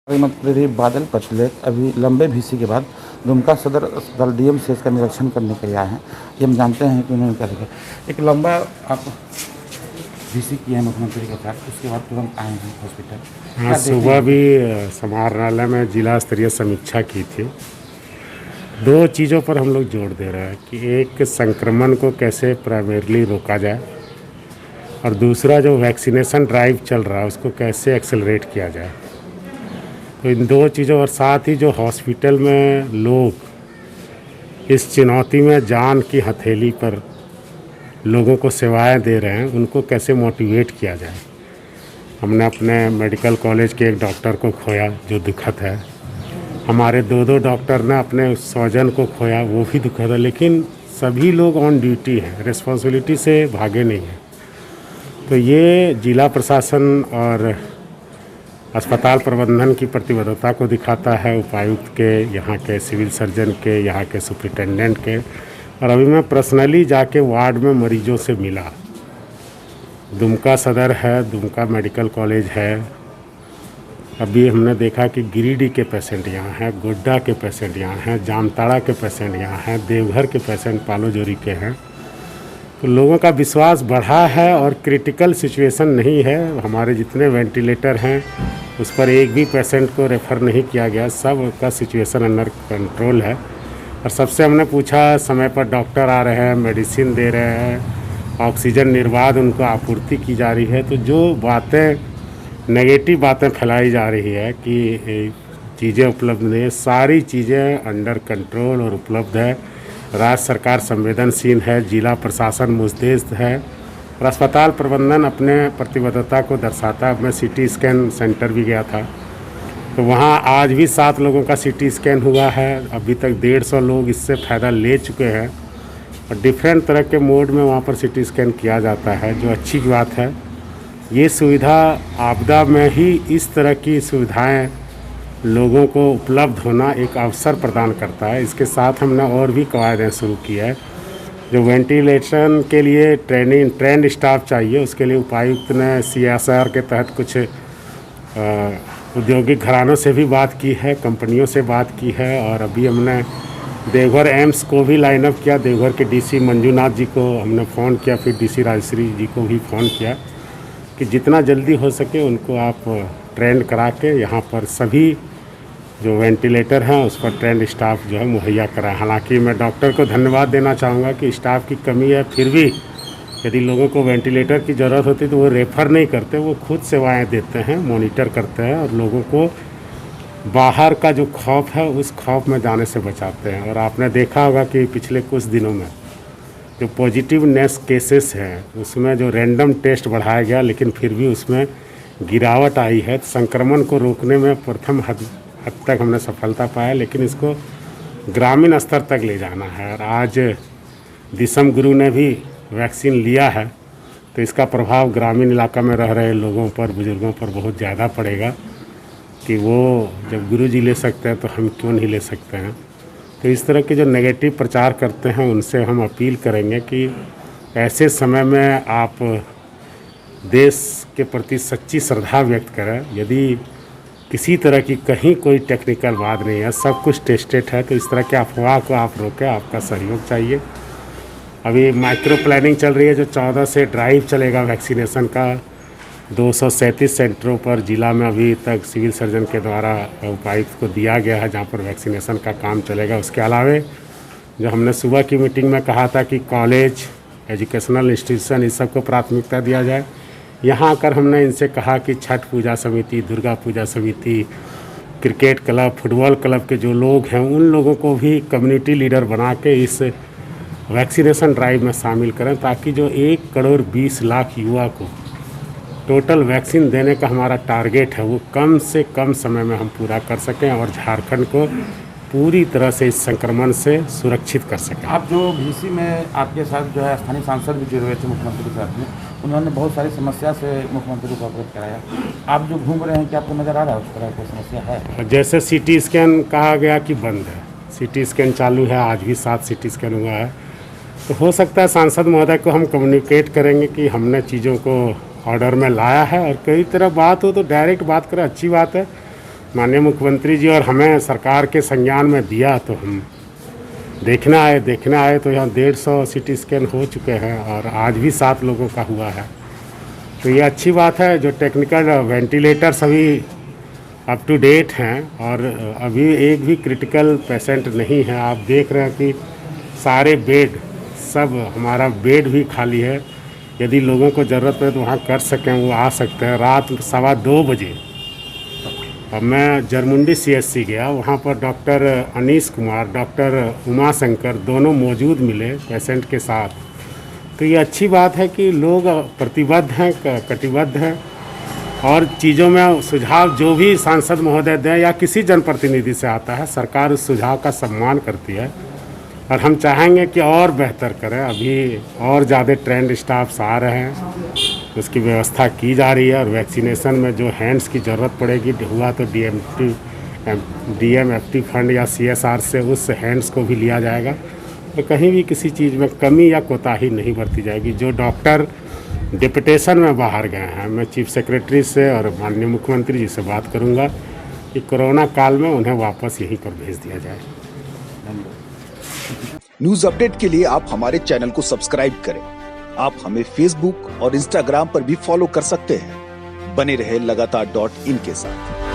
मंत्री बादल पत्रलेख अभी लंबे भीसी के बाद दुमका सदर अस्पताल डीएमसीएच का निरीक्षण करने के लिए आए हैं। ये हम जानते हैं कि उन्होंने क्या लिखा। एक लंबा आप भीसी किया है मुख्यमंत्री के साथ, उसके बाद तुरंत आए हैं हॉस्पिटल। हाँ, सुबह भी समाहरणालय में जिला स्तरीय समीक्षा की थी। दो चीज़ों पर हम लोग जोर दे रहे हैं कि एक, संक्रमण को कैसे प्राइमरीली रोका जाए, और दूसरा जो वैक्सीनेशन ड्राइव चल रहा है उसको कैसे एक्सेलरेट किया जाए। तो इन दो चीज़ों और साथ ही जो हॉस्पिटल में लोग इस चुनौती में जान की हथेली पर लोगों को सेवाएं दे रहे हैं, उनको कैसे मोटिवेट किया जाए। हमने अपने मेडिकल कॉलेज के एक डॉक्टर को खोया, जो दुखद है। हमारे दो डॉक्टर ने अपने स्वजन को खोया, वो भी दुखद है। लेकिन सभी लोग ऑन ड्यूटी हैं, रिस्पॉन्सिबिलिटी से भागे नहीं हैं। तो ये जिला प्रशासन और अस्पताल प्रबंधन की प्रतिबद्धता को दिखाता है, उपायुक्त के, यहाँ के सिविल सर्जन के, यहाँ के सुपरिटेंडेंट के। और अभी मैं पर्सनली जाके वार्ड में मरीजों से मिला। दुमका सदर है, दुमका मेडिकल कॉलेज है। अभी हमने देखा कि गिरिडीह के पेशेंट यहाँ हैं, गोड्डा के पेशेंट यहाँ हैं, जामताड़ा के पेशेंट यहाँ हैं, देवघर के पेशेंट पालोजोरी के हैं। तो लोगों का विश्वास बढ़ा है और क्रिटिकल सिचुएशन नहीं है। हमारे जितने वेंटिलेटर हैं उस पर एक भी पेशेंट को रेफ़र नहीं किया गया, सब का सिचुएशन अंडर कंट्रोल है। और सबसे हमने पूछा, समय पर डॉक्टर आ रहे हैं, मेडिसिन दे रहे हैं, ऑक्सीजन निर्बाध उनको आपूर्ति की जा रही है। तो जो बातें नेगेटिव बातें फैलाई जा रही है कि चीज़ें उपलब्ध नहीं है, सारी चीज़ें अंडर कंट्रोल और उपलब्ध है। राज्य सरकार संवेदनशील है, जिला प्रशासन मुस्तैद है और अस्पताल प्रबंधन अपने प्रतिबद्धता को दर्शाता है। मैं सीटी स्कैन सेंटर भी गया था, तो वहाँ आज भी 7 लोगों का सीटी स्कैन हुआ है। अभी तक 150 लोग इससे फ़ायदा ले चुके हैं और डिफरेंट तरह के मोड में वहाँ पर सीटी स्कैन किया जाता है, जो अच्छी बात है। ये सुविधा आपदा में ही इस तरह की सुविधाएं लोगों को उपलब्ध होना एक अवसर प्रदान करता है। इसके साथ हमने और भी कवायदें शुरू की है। जो वेंटिलेशन के लिए ट्रेंड स्टाफ चाहिए, उसके लिए उपायुक्त ने CSR के तहत कुछ औद्योगिक घरानों से भी बात की है, कंपनियों से बात की है। और अभी हमने देवघर एम्स को भी लाइनअप किया। देवघर के DC मंजूनाथ जी को हमने फ़ोन किया, फिर DC राजश्री जी को भी फ़ोन किया कि जितना जल्दी हो सके उनको आप ट्रेंड करा के यहाँ पर सभी जो वेंटिलेटर हैं उस पर ट्रेंड स्टाफ जो है मुहैया कराएं। हालांकि मैं डॉक्टर को धन्यवाद देना चाहूँगा कि स्टाफ की कमी है, फिर भी यदि लोगों को वेंटिलेटर की ज़रूरत होती तो वो रेफ़र नहीं करते, वो खुद सेवाएं देते हैं, मॉनिटर करते हैं और लोगों को बाहर का जो खौफ है उस खौफ में जाने से बचाते हैं। और आपने देखा होगा कि पिछले कुछ दिनों में जो पॉजिटिवनेस केसेस हैं उसमें जो रैंडम टेस्ट बढ़ाया गया, लेकिन फिर भी उसमें गिरावट आई है। संक्रमण को रोकने में प्रथम हद तक हमने सफलता पाया, लेकिन इसको ग्रामीण स्तर तक ले जाना है। और आज दिसम गुरु ने भी वैक्सीन लिया है, तो इसका प्रभाव ग्रामीण इलाका में रह रहे लोगों पर, बुजुर्गों पर बहुत ज़्यादा पड़ेगा कि वो जब गुरु जी ले सकते हैं तो हम क्यों नहीं ले सकते हैं। तो इस तरह के जो नेगेटिव प्रचार करते हैं उनसे हम अपील करेंगे कि ऐसे समय में आप देश के प्रति सच्ची श्रद्धा व्यक्त करें। यदि किसी तरह की कहीं कोई टेक्निकल बात नहीं है, सब कुछ टेस्टेड है, तो इस तरह के अफवाह को आप रोकें। आपका सहयोग चाहिए। अभी माइक्रो प्लानिंग चल रही है, जो 14 से ड्राइव चलेगा वैक्सीनेशन का। 237 सेंटरों पर जिला में अभी तक सिविल सर्जन के द्वारा उपायुक्त को दिया गया है, जहाँ पर वैक्सीनेशन का काम चलेगा। उसके अलावे जो हमने सुबह की मीटिंग में कहा था कि कॉलेज, एजुकेशनल इंस्टीट्यूशन, इस सब को प्राथमिकता दिया जाए। यहाँ आकर हमने इनसे कहा कि छठ पूजा समिति, दुर्गा पूजा समिति, क्रिकेट क्लब, फुटबॉल क्लब के जो लोग हैं उन लोगों को भी कम्युनिटी लीडर बना के इस वैक्सीनेशन ड्राइव में शामिल करें, ताकि जो 1 करोड़ 20 लाख युवा को टोटल वैक्सीन देने का हमारा टारगेट है वो कम से कम समय में हम पूरा कर सकें और झारखंड को पूरी तरह से इस संक्रमण से सुरक्षित कर सकें। आप जो भीसी में आपके साथ जो है स्थानीय सांसद भी जुड़े हुए थे मुख्यमंत्री के साथ में, उन्होंने बहुत सारी समस्या से मुख्यमंत्री को अवगत कराया। आप जो घूम रहे हैं, क्या आपको नज़र आ रहा है उस तरह कोई समस्या है? जैसे CT स्कैन कहा गया कि बंद है, CT स्कैन चालू है, आज भी 7 CT स्कैन हुआ है। तो हो सकता है सांसद महोदय को हम कम्युनिकेट करेंगे कि हमने चीज़ों को ऑर्डर में लाया है। और कई तरह बात हो तो डायरेक्ट बात करें, अच्छी बात है। माननीय मुख्यमंत्री जी और हमें सरकार के संज्ञान में दिया, तो हम देखना आए तो यहाँ 150 CT स्कैन हो चुके हैं और आज भी 7 लोगों का हुआ है। तो ये अच्छी बात है। जो टेक्निकल वेंटिलेटर सभी अप टू डेट हैं और अभी एक भी क्रिटिकल पेशेंट नहीं है। आप देख रहे हैं कि सारे बेड, सब हमारा बेड भी खाली है। यदि लोगों को ज़रूरत पड़े तो वहाँ कर सकें, वो आ सकते हैं। रात 2:15 बजे अब मैं जरमुंडी CSC गया, वहाँ पर डॉक्टर अनीश कुमार, डॉक्टर उमा शंकर दोनों मौजूद मिले पेशेंट के साथ। तो ये अच्छी बात है कि लोग प्रतिबद्ध हैं, कटिबद्ध हैं और चीज़ों में सुझाव जो भी सांसद महोदय दें या किसी जनप्रतिनिधि से आता है, सरकार उस सुझाव का सम्मान करती है और हम चाहेंगे कि और बेहतर करें। अभी और ज़्यादा ट्रेंड स्टाफ्स आ रहे हैं, उसकी व्यवस्था की जा रही है और वैक्सीनेशन में जो हैंड्स की ज़रूरत पड़ेगी, हुआ तो DMFT फंड या CSR से उस हैंड्स को भी लिया जाएगा। तो कहीं भी किसी चीज़ में कमी या कोताही नहीं बरती जाएगी। जो डॉक्टर डिप्यूटेशन में बाहर गए हैं, मैं चीफ सेक्रेटरी से और माननीय मुख्यमंत्री जी से बात करूंगा कि कोरोना काल में उन्हें वापस यहीं पर भेज दिया जाए। न्यूज अपडेट के लिए आप हमारे चैनल को सब्सक्राइब करें। आप हमें फेसबुक और इंस्टाग्राम पर भी फॉलो कर सकते हैं। बने रहे लगातार .in के साथ।